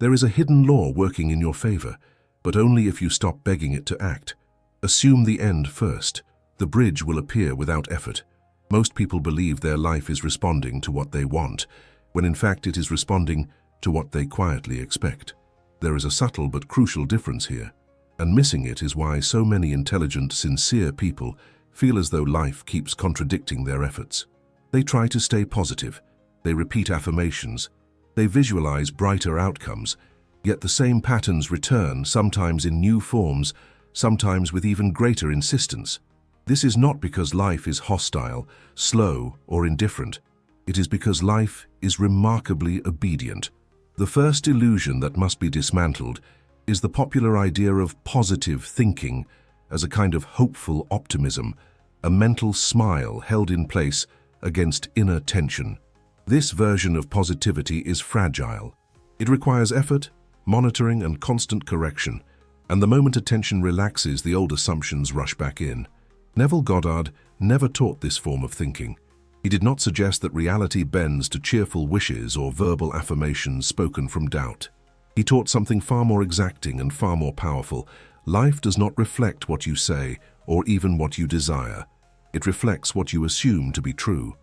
There is a hidden law working in your favor, but only if you stop begging it to act. Assume the end first. The bridge will appear without effort. Most people believe their life is responding to what they want, when in fact it is responding to what they quietly expect. There is a subtle but crucial difference here, and missing it is why so many intelligent, sincere people feel as though life keeps contradicting their efforts. They try to stay positive, they repeat affirmations, they visualize brighter outcomes, yet the same patterns return, sometimes in new forms, sometimes with even greater insistence. This is not because life is hostile, slow, or indifferent. It is because life is remarkably obedient. The first illusion that must be dismantled is the popular idea of positive thinking as a kind of hopeful optimism, a mental smile held in place against inner tension. This version of positivity is fragile. It requires effort, monitoring, and constant correction, and the moment attention relaxes, the old assumptions rush back in. Neville Goddard never taught this form of thinking. He did not suggest that reality bends to cheerful wishes or verbal affirmations spoken from doubt. He taught something far more exacting and far more powerful. Life does not reflect what you say or even what you desire. It reflects what you assume to be true.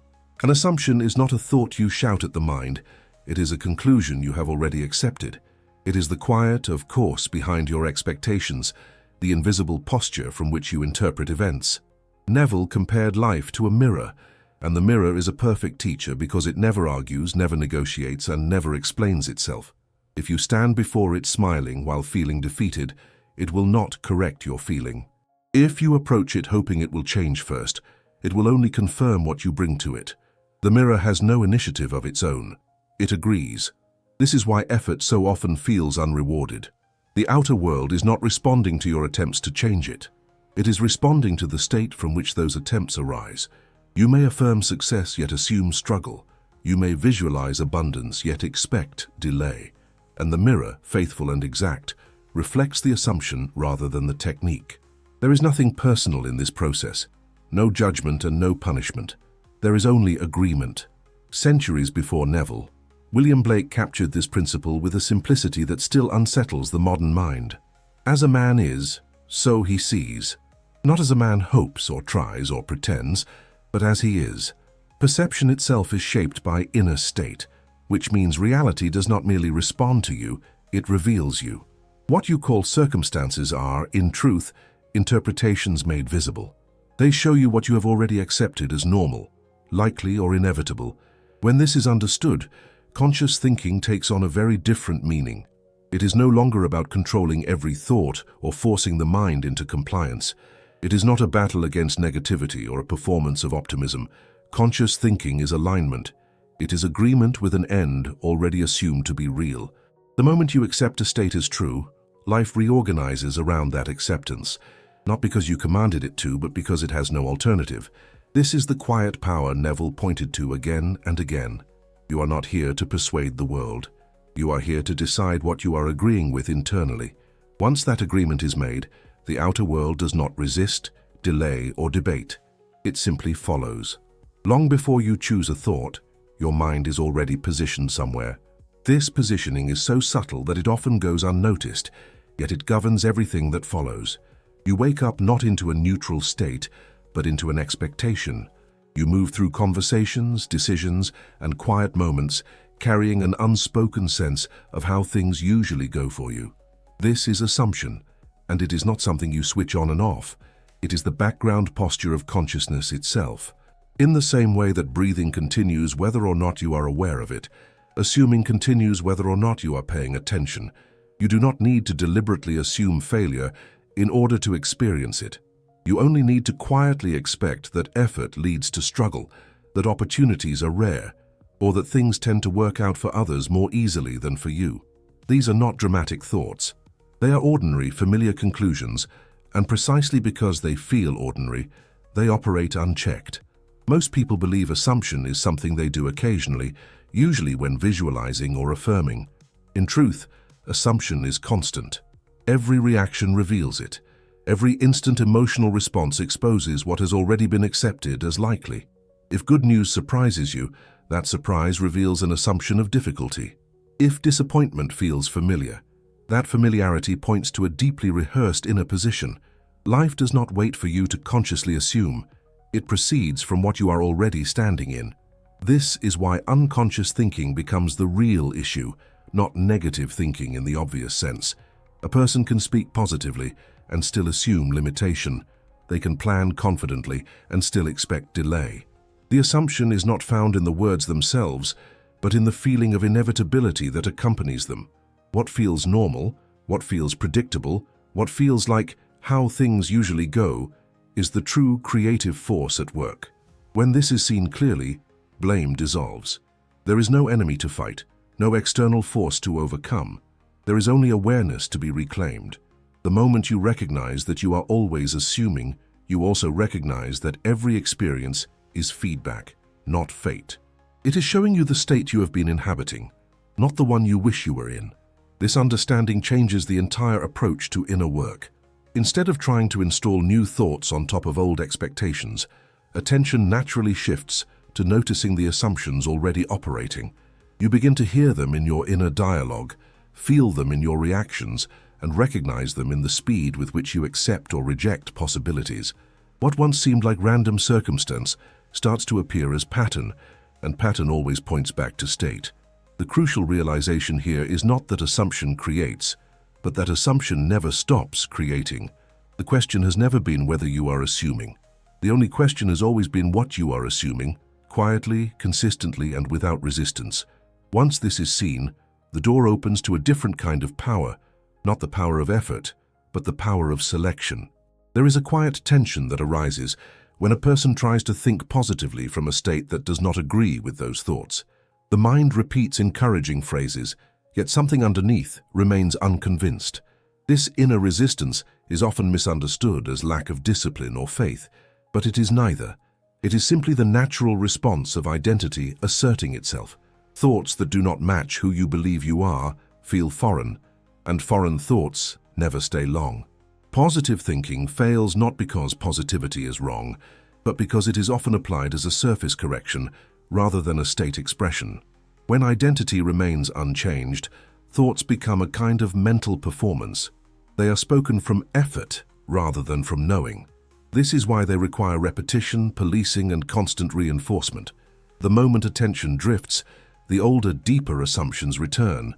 An assumption is not a thought you shout at the mind. It is a conclusion you have already accepted. It is the quiet, of course, behind your expectations, the invisible posture from which you interpret events. Neville compared life to a mirror, and the mirror is a perfect teacher because it never argues, never negotiates, and never explains itself. If you stand before it smiling while feeling defeated, it will not correct your feeling. If you approach it hoping it will change first, it will only confirm what you bring to it. The mirror has no initiative of its own. It agrees. This is why effort so often feels unrewarded. The outer world is not responding to your attempts to change it. It is responding to the state from which those attempts arise. You may affirm success yet assume struggle. You may visualize abundance yet expect delay. And the mirror, faithful and exact, reflects the assumption rather than the technique. There is nothing personal in this process. No judgment and no punishment. There is only agreement. Centuries before Neville, William Blake captured this principle with a simplicity that still unsettles the modern mind. As a man is, so he sees. Not as a man hopes or tries or pretends, but as he is. Perception itself is shaped by inner state, which means reality does not merely respond to you, it reveals you. What you call circumstances are, in truth, interpretations made visible. They show you what you have already accepted as normal, likely or inevitable. When this is understood, conscious thinking takes on a very different meaning. It is no longer about controlling every thought or forcing the mind into compliance. It is not a battle against negativity or a performance of optimism. Conscious thinking is alignment. It is agreement with an end already assumed to be real. The moment you accept a state as true, life reorganizes around that acceptance, not because you commanded it to, but because it has no alternative. This is the quiet power Neville pointed to again and again. You are not here to persuade the world. You are here to decide what you are agreeing with internally. Once that agreement is made, the outer world does not resist, delay, or debate. It simply follows. Long before you choose a thought, your mind is already positioned somewhere. This positioning is so subtle that it often goes unnoticed, yet it governs everything that follows. You wake up not into a neutral state, but into an expectation. You move through conversations, decisions, and quiet moments, carrying an unspoken sense of how things usually go for you. This is assumption, and it is not something you switch on and off. It is the background posture of consciousness itself. In the same way that breathing continues whether or not you are aware of it, assuming continues whether or not you are paying attention. You do not need to deliberately assume failure in order to experience it. You only need to quietly expect that effort leads to struggle, that opportunities are rare, or that things tend to work out for others more easily than for you. These are not dramatic thoughts. They are ordinary, familiar conclusions, and precisely because they feel ordinary, they operate unchecked. Most people believe assumption is something they do occasionally, usually when visualizing or affirming. In truth, assumption is constant. Every reaction reveals it. Every instant emotional response exposes what has already been accepted as likely. If good news surprises you, that surprise reveals an assumption of difficulty. If disappointment feels familiar, that familiarity points to a deeply rehearsed inner position. Life does not wait for you to consciously assume. It proceeds from what you are already standing in. This is why unconscious thinking becomes the real issue, not negative thinking in the obvious sense. A person can speak positively and still assume limitation. They can plan confidently and still expect delay. The assumption is not found in the words themselves, but in the feeling of inevitability that accompanies them. What feels normal, what feels predictable, what feels like how things usually go, is the true creative force at work. When this is seen clearly, blame dissolves. There is no enemy to fight, no external force to overcome. There is only awareness to be reclaimed. The moment you recognize that you are always assuming, you also recognize that every experience is feedback, not fate. It is showing you the state you have been inhabiting, not the one you wish you were in. This understanding changes the entire approach to inner work. Instead of trying to install new thoughts on top of old expectations, attention naturally shifts to noticing the assumptions already operating. You begin to hear them in your inner dialogue, feel them in your reactions, and recognize them in the speed with which you accept or reject possibilities. What once seemed like random circumstance starts to appear as pattern, and pattern always points back to state. The crucial realization here is not that assumption creates, but that assumption never stops creating. The question has never been whether you are assuming. The only question has always been what you are assuming, quietly, consistently, and without resistance. Once this is seen, the door opens to a different kind of power, not the power of effort, but the power of selection. There is a quiet tension that arises when a person tries to think positively from a state that does not agree with those thoughts. The mind repeats encouraging phrases, yet something underneath remains unconvinced. This inner resistance is often misunderstood as lack of discipline or faith, but it is neither. It is simply the natural response of identity asserting itself. Thoughts that do not match who you believe you are feel foreign, and foreign thoughts never stay long. Positive thinking fails not because positivity is wrong, but because it is often applied as a surface correction rather than a state expression. When identity remains unchanged, thoughts become a kind of mental performance. They are spoken from effort rather than from knowing. This is why they require repetition, policing, and constant reinforcement. The moment attention drifts, the older, deeper assumptions return,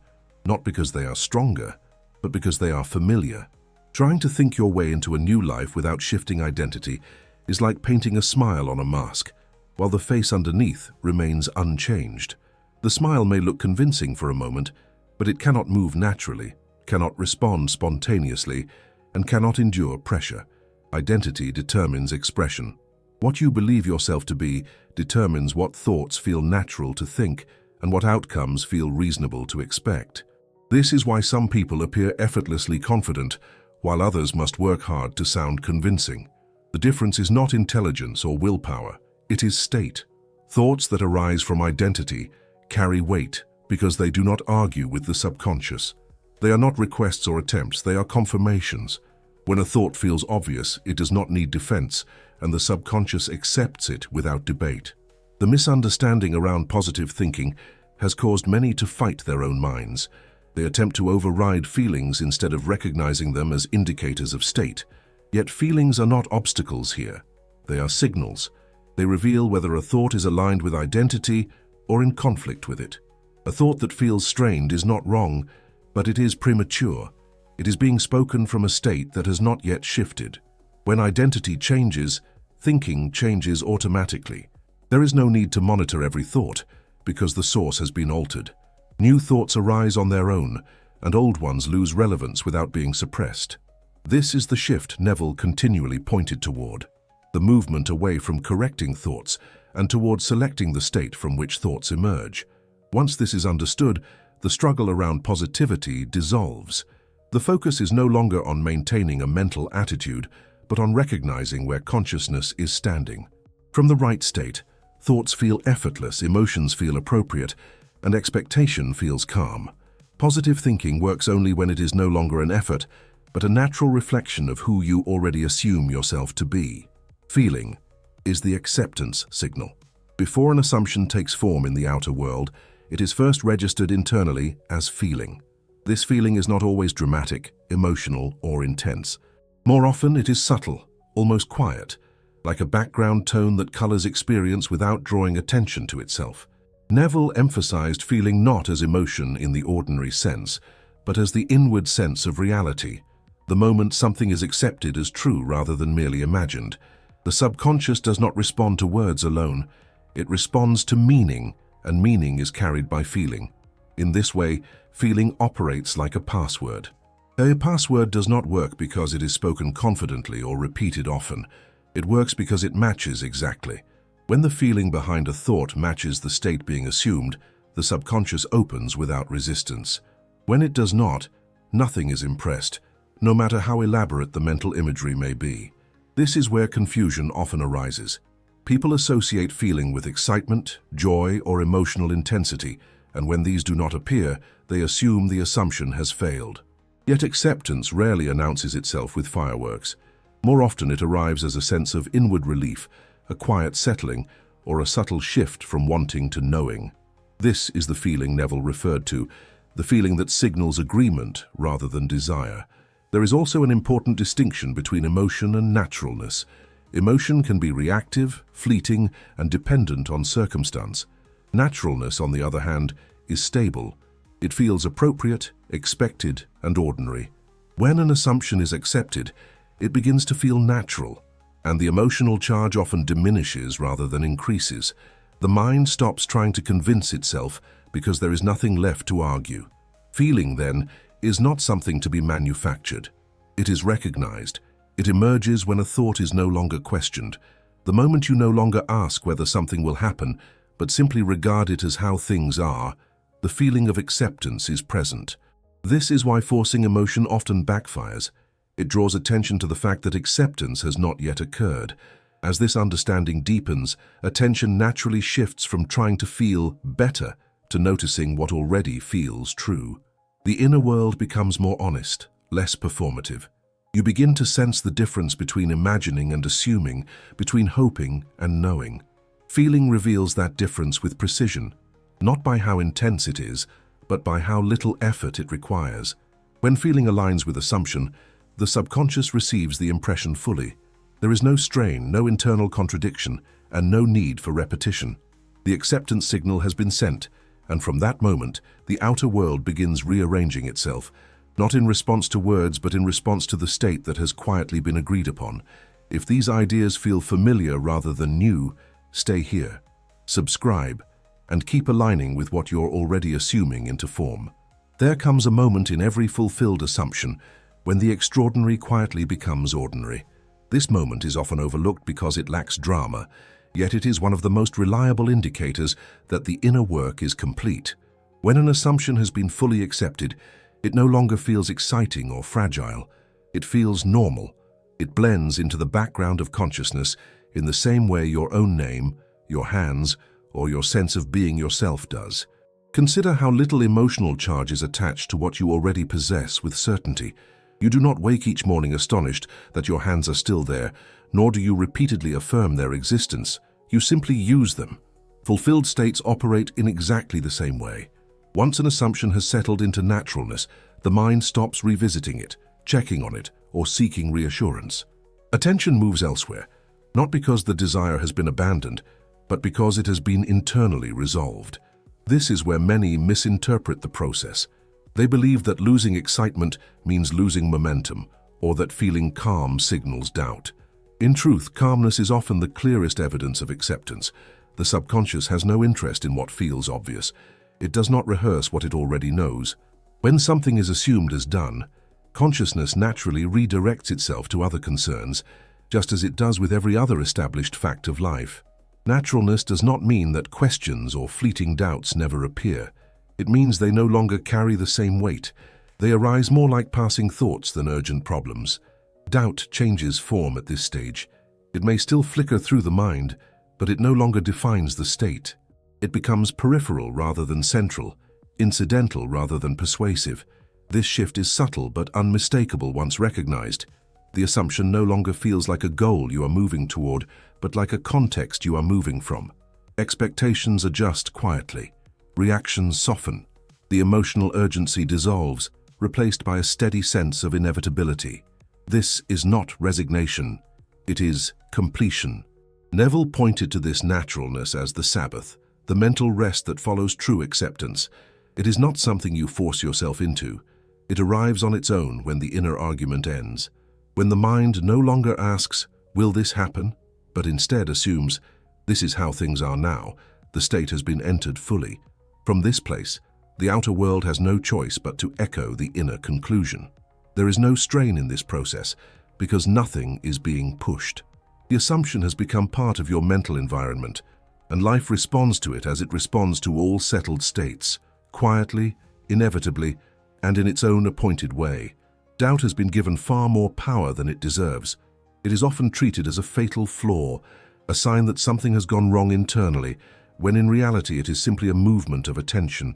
not because they are stronger, but because they are familiar. Trying to think your way into a new life without shifting identity is like painting a smile on a mask, while the face underneath remains unchanged. The smile may look convincing for a moment, but it cannot move naturally, cannot respond spontaneously, and cannot endure pressure. Identity determines expression. What you believe yourself to be determines what thoughts feel natural to think and what outcomes feel reasonable to expect. This is why some people appear effortlessly confident, while others must work hard to sound convincing. The difference is not intelligence or willpower, it is state. Thoughts that arise from identity carry weight because they do not argue with the subconscious. They are not requests or attempts, they are confirmations. When a thought feels obvious, it does not need defense, and the subconscious accepts it without debate. The misunderstanding around positive thinking has caused many to fight their own minds. They attempt to override feelings instead of recognizing them as indicators of state. Yet feelings are not obstacles here. They are signals. They reveal whether a thought is aligned with identity or in conflict with it. A thought that feels strained is not wrong, but it is premature. It is being spoken from a state that has not yet shifted. When identity changes, thinking changes automatically. There is no need to monitor every thought, because the source has been altered. New thoughts arise on their own, and old ones lose relevance without being suppressed. This is the shift Neville continually pointed toward, the movement away from correcting thoughts and toward selecting the state from which thoughts emerge. Once this is understood, the struggle around positivity dissolves. The focus is no longer on maintaining a mental attitude, but on recognizing where consciousness is standing. From the right state, thoughts feel effortless, emotions feel appropriate, and expectation feels calm. Positive thinking works only when it is no longer an effort, but a natural reflection of who you already assume yourself to be. Feeling is the acceptance signal. Before an assumption takes form in the outer world, it is first registered internally as feeling. This feeling is not always dramatic, emotional, or intense. More often, it is subtle, almost quiet, like a background tone that colors experience without drawing attention to itself. Neville emphasized feeling not as emotion in the ordinary sense, but as the inward sense of reality, the moment something is accepted as true rather than merely imagined. The subconscious does not respond to words alone. It responds to meaning, and meaning is carried by feeling. In this way, feeling operates like a password. A password does not work because it is spoken confidently or repeated often. It works because it matches exactly. When the feeling behind a thought matches the state being assumed, the subconscious opens without resistance. When it does not, nothing is impressed, no matter how elaborate the mental imagery may be. This is where confusion often arises. People associate feeling with excitement, joy, or emotional intensity, and when these do not appear, they assume the assumption has failed. Yet acceptance rarely announces itself with fireworks. More often it arrives as a sense of inward relief, a quiet settling, or a subtle shift from wanting to knowing. This is the feeling Neville referred to, the feeling that signals agreement rather than desire. There is also an important distinction between emotion and naturalness. Emotion can be reactive, fleeting, and dependent on circumstance. Naturalness, on the other hand, is stable. It feels appropriate, expected, and ordinary. When an assumption is accepted, it begins to feel natural, and the emotional charge often diminishes rather than increases. The mind stops trying to convince itself because there is nothing left to argue. Feeling, then, is not something to be manufactured. It is recognized. It emerges when a thought is no longer questioned. The moment you no longer ask whether something will happen, but simply regard it as how things are, the feeling of acceptance is present. This is why forcing emotion often backfires. It draws attention to the fact that acceptance has not yet occurred. As this understanding deepens, attention naturally shifts from trying to feel better to noticing what already feels true. The inner world becomes more honest, less performative. You begin to sense the difference between imagining and assuming, between hoping and knowing. Feeling reveals that difference with precision, not by how intense it is, but by how little effort it requires. When feeling aligns with assumption, the subconscious receives the impression fully. There is no strain, no internal contradiction, and no need for repetition. The acceptance signal has been sent, and from that moment, the outer world begins rearranging itself, not in response to words, but in response to the state that has quietly been agreed upon. If these ideas feel familiar rather than new, stay here, subscribe, and keep aligning with what you're already assuming into form. There comes a moment in every fulfilled assumption when the extraordinary quietly becomes ordinary. This moment is often overlooked because it lacks drama, yet it is one of the most reliable indicators that the inner work is complete. When an assumption has been fully accepted, it no longer feels exciting or fragile. It feels normal. It blends into the background of consciousness in the same way your own name, your hands, or your sense of being yourself does. Consider how little emotional charge is attached to what you already possess with certainty. You do not wake each morning astonished that your hands are still there, nor do you repeatedly affirm their existence. You simply use them. Fulfilled states operate in exactly the same way. Once an assumption has settled into naturalness, the mind stops revisiting it, checking on it, or seeking reassurance. Attention moves elsewhere, not because the desire has been abandoned, but because it has been internally resolved. This is where many misinterpret the process. They believe that losing excitement means losing momentum, or that feeling calm signals doubt. In truth, calmness is often the clearest evidence of acceptance. The subconscious has no interest in what feels obvious. It does not rehearse what it already knows. When something is assumed as done, consciousness naturally redirects itself to other concerns, just as it does with every other established fact of life. Naturalness does not mean that questions or fleeting doubts never appear. It means they no longer carry the same weight. They arise more like passing thoughts than urgent problems. Doubt changes form at this stage. It may still flicker through the mind, but it no longer defines the state. It becomes peripheral rather than central, incidental rather than persuasive. This shift is subtle but unmistakable once recognized. The assumption no longer feels like a goal you are moving toward, but like a context you are moving from. Expectations adjust quietly. Reactions soften. The emotional urgency dissolves, replaced by a steady sense of inevitability. This is not resignation, it is completion. Neville pointed to this naturalness as the Sabbath, the mental rest that follows true acceptance. It is not something you force yourself into. It arrives on its own when the inner argument ends. When the mind no longer asks, "Will this happen?" but instead assumes, "This is how things are now," the state has been entered fully. From this place, the outer world has no choice but to echo the inner conclusion. There is no strain in this process, because nothing is being pushed. The assumption has become part of your mental environment, and life responds to it as it responds to all settled states, quietly, inevitably, and in its own appointed way. Doubt has been given far more power than it deserves. It is often treated as a fatal flaw, a sign that something has gone wrong internally, when in reality it is simply a movement of attention.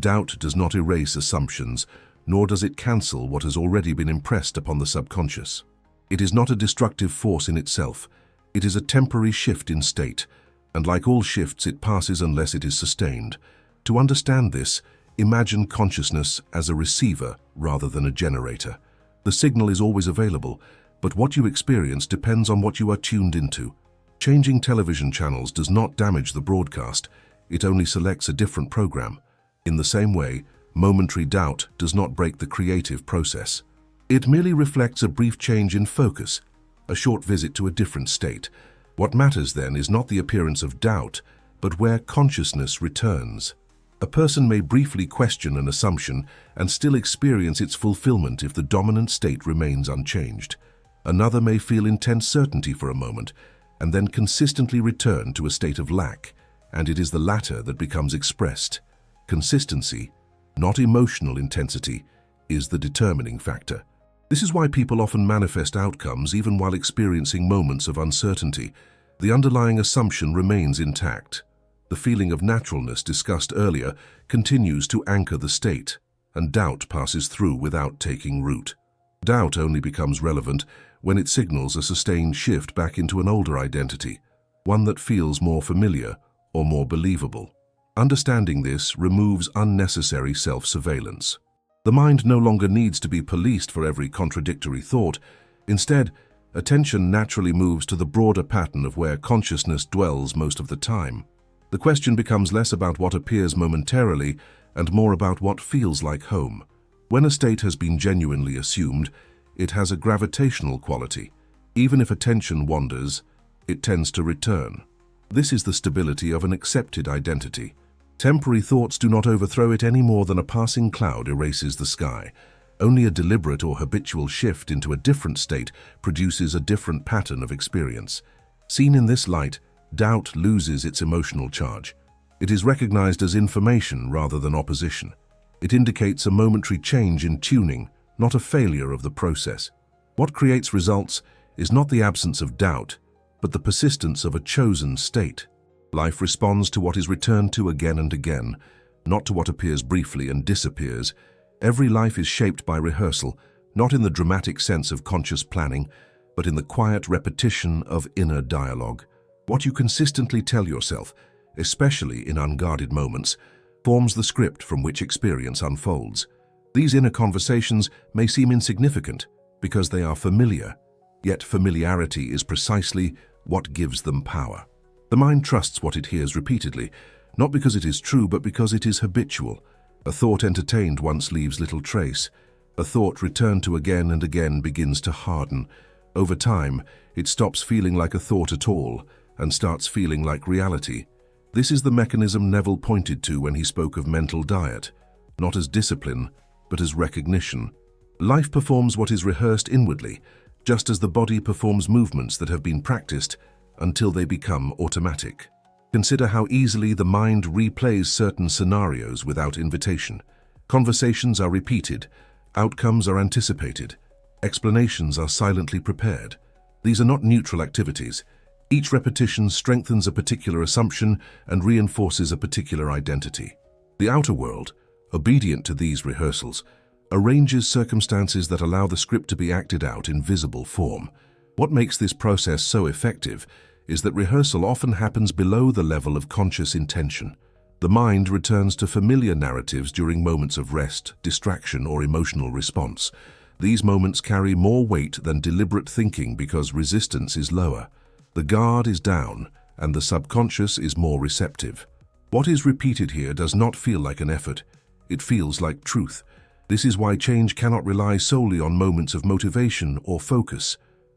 Doubt does not erase assumptions, nor does it cancel what has already been impressed upon the subconscious. It is not a destructive force in itself. It is a temporary shift in state, and like all shifts, it passes unless it is sustained. To understand this, imagine consciousness as a receiver rather than a generator. The signal is always available, but what you experience depends on what you are tuned into. Changing television channels does not damage the broadcast, it only selects a different program. In the same way, momentary doubt does not break the creative process. It merely reflects a brief change in focus, a short visit to a different state. What matters then is not the appearance of doubt, but where consciousness returns. A person may briefly question an assumption and still experience its fulfillment if the dominant state remains unchanged. Another may feel intense certainty for a moment, and then consistently return to a state of lack, and it is the latter that becomes expressed. Consistency, not emotional intensity, is the determining factor. This is why people often manifest outcomes even while experiencing moments of uncertainty. The underlying assumption remains intact. The feeling of naturalness discussed earlier continues to anchor the state, and doubt passes through without taking root. Doubt only becomes relevant when it signals a sustained shift back into an older identity, one that feels more familiar or more believable. Understanding this removes unnecessary self-surveillance. The mind no longer needs to be policed for every contradictory thought. Instead, attention naturally moves to the broader pattern of where consciousness dwells most of the time. The question becomes less about what appears momentarily and more about what feels like home. When a state has been genuinely assumed, it has a gravitational quality. Even if attention wanders, it tends to return. This is the stability of an accepted identity. Temporary thoughts do not overthrow it any more than a passing cloud erases the sky. Only a deliberate or habitual shift into a different state produces a different pattern of experience. Seen in this light, doubt loses its emotional charge. It is recognized as information rather than opposition. It indicates a momentary change in tuning, not a failure of the process. What creates results is not the absence of doubt, but the persistence of a chosen state. Life responds to what is returned to again and again, not to what appears briefly and disappears. Every life is shaped by rehearsal, not in the dramatic sense of conscious planning, but in the quiet repetition of inner dialogue. What you consistently tell yourself, especially in unguarded moments, forms the script from which experience unfolds. These inner conversations may seem insignificant because they are familiar, yet familiarity is precisely what gives them power. The mind trusts what it hears repeatedly, not because it is true, but because it is habitual. A thought entertained once leaves little trace. A thought returned to again and again begins to harden. Over time, it stops feeling like a thought at all and starts feeling like reality. This is the mechanism Neville pointed to when he spoke of mental diet, not as discipline, but as recognition. Life performs what is rehearsed inwardly, just as the body performs movements that have been practiced until they become automatic. Consider how easily the mind replays certain scenarios without invitation. Conversations are repeated, outcomes are anticipated, explanations are silently prepared. These are not neutral activities. Each repetition strengthens a particular assumption and reinforces a particular identity. The outer world, obedient to these rehearsals, arranges circumstances that allow the script to be acted out in visible form. What makes this process so effective is that rehearsal often happens below the level of conscious intention. The mind returns to familiar narratives during moments of rest, distraction, or emotional response. These moments carry more weight than deliberate thinking because resistance is lower. The guard is down, and the subconscious is more receptive. What is repeated here does not feel like an effort. It feels like truth. This is why change cannot rely solely on moments of motivation or focus.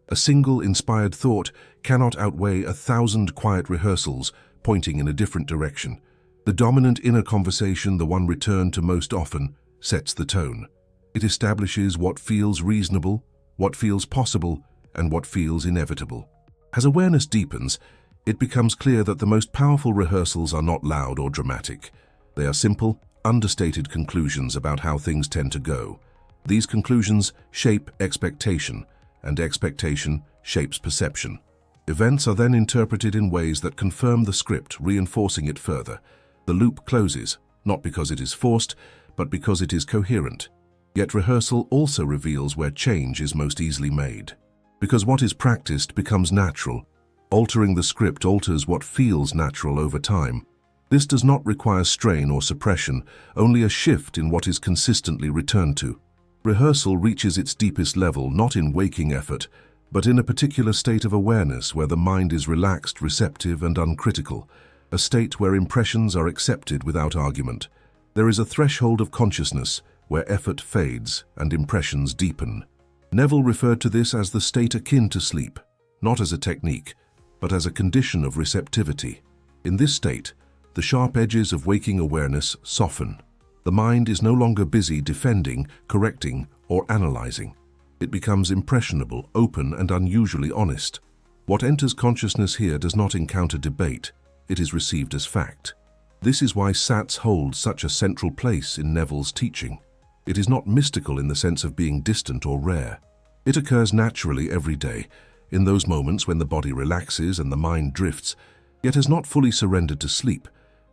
A single inspired thought cannot outweigh 1,000 quiet rehearsals pointing in a different direction. The dominant inner conversation, the one returned to most often, sets the tone. It establishes what feels reasonable, what feels possible, and what feels inevitable. As awareness deepens, it becomes clear that the most powerful rehearsals are not loud or dramatic. They are simple, understated conclusions about how things tend to go. These conclusions shape expectation, and expectation shapes perception. Events are then interpreted in ways that confirm the script, reinforcing it further. The loop closes, not because it is forced, but because it is coherent. Yet rehearsal also reveals where change is most easily made. Because what is practiced becomes natural. Altering the script alters what feels natural over time. This does not require strain or suppression, only a shift in what is consistently returned to. Rehearsal reaches its deepest level not in waking effort, but in a particular state of awareness where the mind is relaxed, receptive, and uncritical, a state where impressions are accepted without argument. There is a threshold of consciousness where effort fades and impressions deepen. Neville referred to this as the state akin to sleep, not as a technique, but as a condition of receptivity. In this state, the sharp edges of waking awareness soften. The mind is no longer busy defending, correcting, or analyzing. It becomes impressionable, open, and unusually honest. What enters consciousness here does not encounter debate. It is received as fact. This is why Sats holds such a central place in Neville's teaching. It is not mystical in the sense of being distant or rare. It occurs naturally every day, in those moments when the body relaxes and the mind drifts, yet has not fully surrendered to sleep.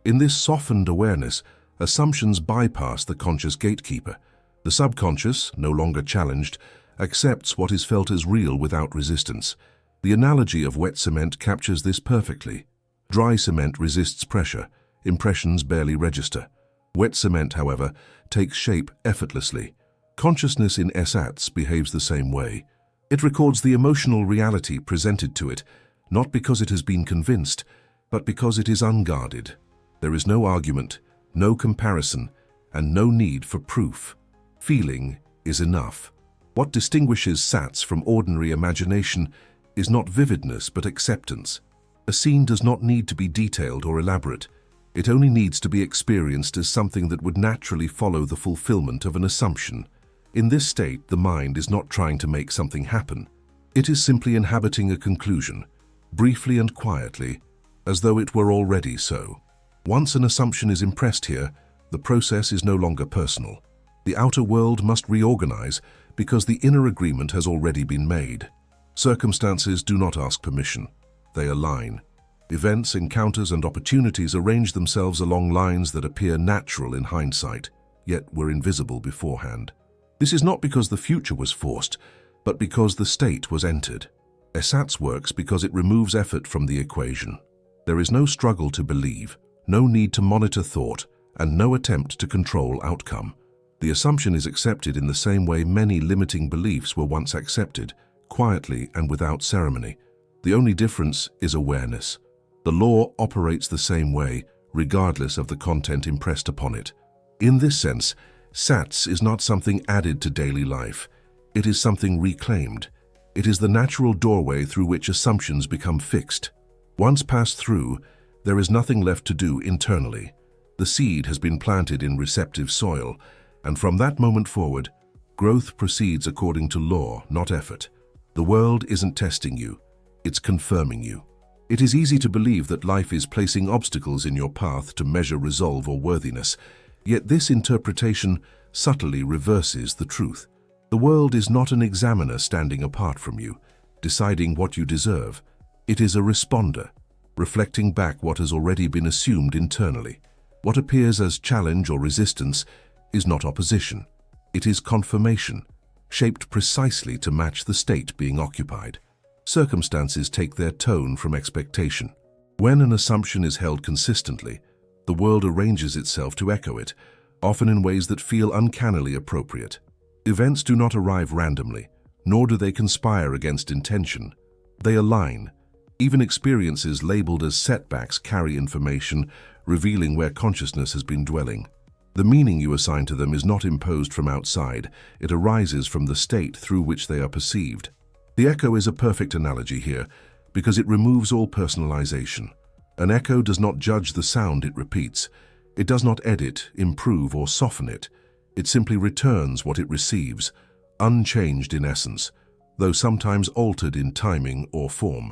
In this softened awareness, assumptions bypass the conscious gatekeeper. The subconscious, no longer challenged, accepts what is felt as real without resistance. The analogy of wet cement captures this perfectly. Dry cement resists pressure. Impressions barely register. Wet cement, however, takes shape effortlessly. Consciousness in Sats behaves the same way. It records the emotional reality presented to it, not because it has been convinced, but because it is unguarded. There is no argument, no comparison, and no need for proof. Feeling is enough. What distinguishes Sats from ordinary imagination is not vividness but acceptance. A scene does not need to be detailed or elaborate. It only needs to be experienced as something that would naturally follow the fulfillment of an assumption. In this state, the mind is not trying to make something happen. It is simply inhabiting a conclusion, briefly and quietly, as though it were already so. Once an assumption is impressed here, the process is no longer personal. The outer world must reorganize because the inner agreement has already been made. Circumstances do not ask permission. They align. Events, encounters, and opportunities arrange themselves along lines that appear natural in hindsight, yet were invisible beforehand. This is not because the future was forced, but because the state was entered. Sats works because it removes effort from the equation. There is no struggle to believe, no need to monitor thought, and no attempt to control outcome. The assumption is accepted in the same way many limiting beliefs were once accepted, quietly and without ceremony. The only difference is awareness. The law operates the same way, regardless of the content impressed upon it. In this sense, Sats is not something added to daily life. It is something reclaimed. It is the natural doorway through which assumptions become fixed. Once passed through, there is nothing left to do internally. The seed has been planted in receptive soil, and from that moment forward, growth proceeds according to law, not effort. The world isn't testing you, it's confirming you. It is easy to believe that life is placing obstacles in your path to measure resolve or worthiness, yet this interpretation subtly reverses the truth. The world is not an examiner standing apart from you, deciding what you deserve. It is a responder, reflecting back what has already been assumed internally. What appears as challenge or resistance is not opposition. It is confirmation, shaped precisely to match the state being occupied. Circumstances take their tone from expectation. When an assumption is held consistently, The world arranges itself to echo it, often in ways that feel uncannily appropriate. Events do not arrive randomly, nor do they conspire against intention. They align. Even experiences labeled as setbacks carry information, revealing where consciousness has been dwelling. The meaning you assign to them is not imposed from outside, it arises from the state through which they are perceived. The echo is a perfect analogy here, because it removes all personalization. An echo does not judge the sound it repeats. It does not edit, improve, or soften it. It simply returns what it receives, unchanged in essence, though sometimes altered in timing or form.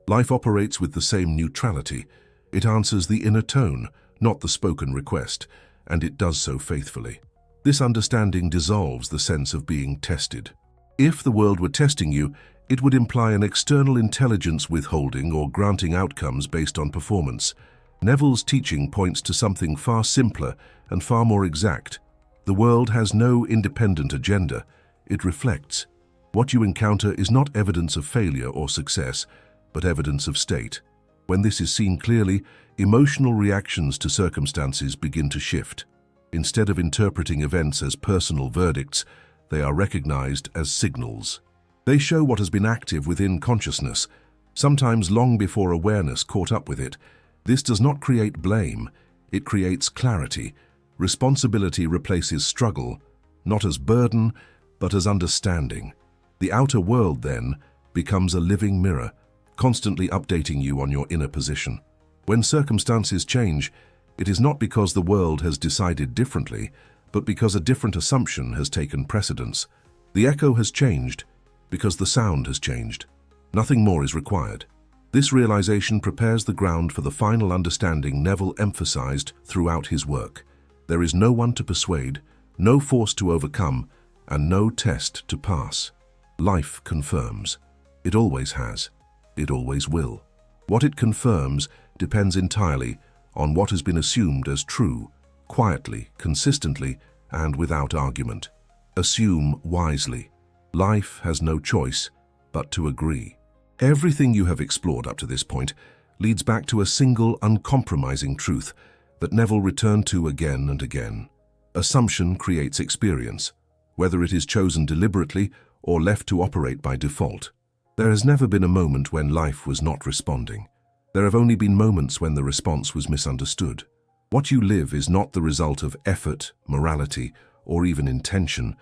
Life operates with the same neutrality. It answers the inner tone, not the spoken request, and it does so faithfully. This understanding dissolves the sense of being tested. If the world were testing you, it would imply an external intelligence withholding or granting outcomes based on performance. Neville's teaching points to something far simpler and far more exact. The world has no independent agenda. It reflects. What you encounter is not evidence of failure or success, but evidence of state. When this is seen clearly, emotional reactions to circumstances begin to shift. Instead of interpreting events as personal verdicts, they are recognized as signals. They show what has been active within consciousness, sometimes long before awareness caught up with it. This does not create blame, it creates clarity. Responsibility replaces struggle, not as burden, but as understanding. The outer world, then, becomes a living mirror, constantly updating you on your inner position. When circumstances change, it is not because the world has decided differently, but because a different assumption has taken precedence. The echo has changed because the sound has changed. Nothing more is required. This realization prepares the ground for the final understanding Neville emphasized throughout his work. There is no one to persuade, no force to overcome, and no test to pass. Life confirms. It always has. It always will. What it confirms depends entirely on what has been assumed as true, quietly, consistently, and without argument. Assume wisely. Life has no choice but to agree. Everything you have explored up to this point leads back to a single, uncompromising truth that Neville returned to again and again. Assumption creates experience, whether it is chosen deliberately or left to operate by default. There has never been a moment when life was not responding. There have only been moments when the response was misunderstood. What you live is not the result of effort, morality, or even intention,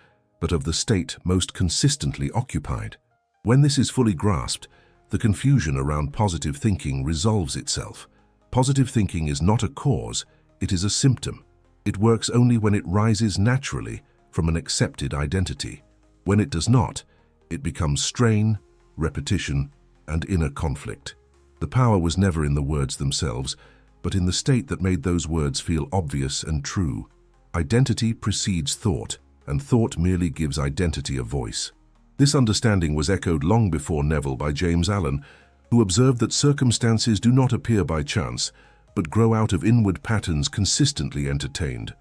but of the state most consistently occupied. When this is fully grasped, the confusion around positive thinking resolves itself. Positive thinking is not a cause, it is a symptom. It works only when it rises naturally from an accepted identity. When it does not, it becomes strain, repetition, and inner conflict. The power was never in the words themselves, but in the state that made those words feel obvious and true. Identity precedes thought, and thought merely gives identity a voice. This understanding was echoed long before Neville by James Allen, who observed that circumstances do not appear by chance, but grow out of inward patterns consistently entertained.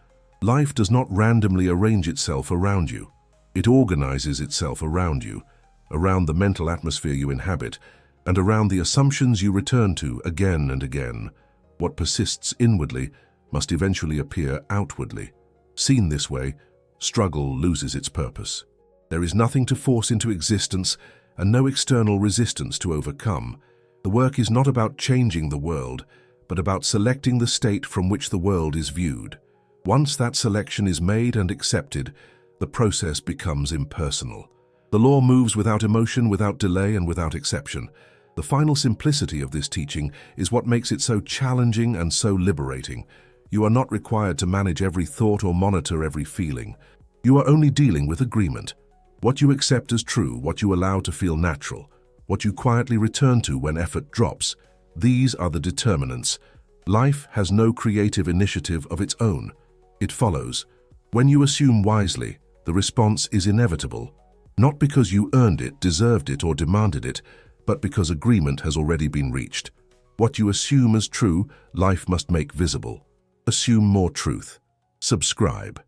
Life does not randomly arrange itself around you. It organizes itself around you, around the mental atmosphere you inhabit, and around the assumptions you return to again and again. What persists inwardly must eventually appear outwardly. Seen this way, struggle loses its purpose. There is nothing to force into existence and no external resistance to overcome. The work is not about changing the world, but about selecting the state from which the world is viewed. Once that selection is made and accepted, the process becomes impersonal. The law moves without emotion, without delay, and without exception. The final simplicity of this teaching is what makes it so challenging and so liberating. You are not required to manage every thought or monitor every feeling. You are only dealing with agreement. What you accept as true, what you allow to feel natural, what you quietly return to when effort drops, these are the determinants. Life has no creative initiative of its own. It follows. When you assume wisely, the response is inevitable. Not because you earned it, deserved it, or demanded it, but because agreement has already been reached. What you assume as true, life must make visible. Assume more truth. Subscribe.